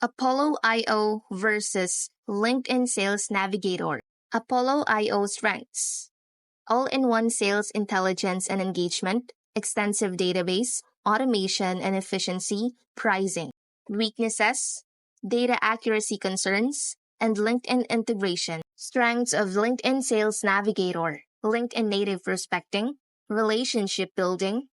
Apollo IO versus LinkedIn Sales Navigator. Apollo IO strengths: all-in-one sales intelligence and engagement, extensive database, automation and efficiency, pricing. Weaknesses: data accuracy concerns, and LinkedIn integration. Strengths of LinkedIn Sales Navigator: LinkedIn native prospecting, relationship building,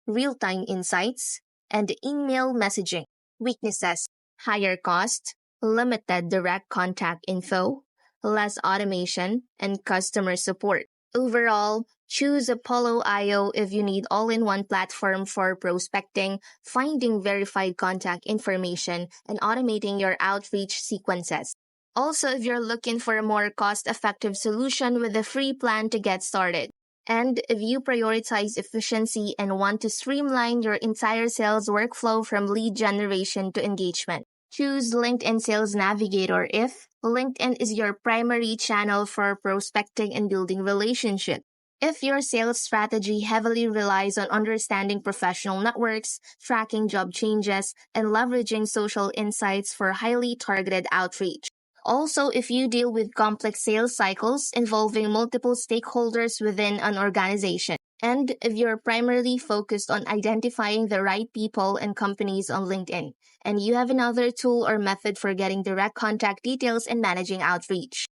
real-time insights, and email messaging. Weaknesses: higher cost, limited direct contact info, less automation, and customer support. Overall, choose Apollo IO if you need all-in-one platform for prospecting, finding verified contact information, and automating your outreach sequences. Also, if you're looking for a more cost-effective solution with a free plan to get started. And if you prioritize efficiency and want to streamline your entire sales workflow from lead generation to engagement, choose LinkedIn Sales Navigator if LinkedIn is your primary channel for prospecting and building relationships. If your sales strategy heavily relies on understanding professional networks, tracking job changes, and leveraging social insights for highly targeted outreach. Also, if you deal with complex sales cycles involving multiple stakeholders within an organization, and if you're primarily focused on identifying the right people and companies on LinkedIn, and you have another tool or method for getting direct contact details and managing outreach.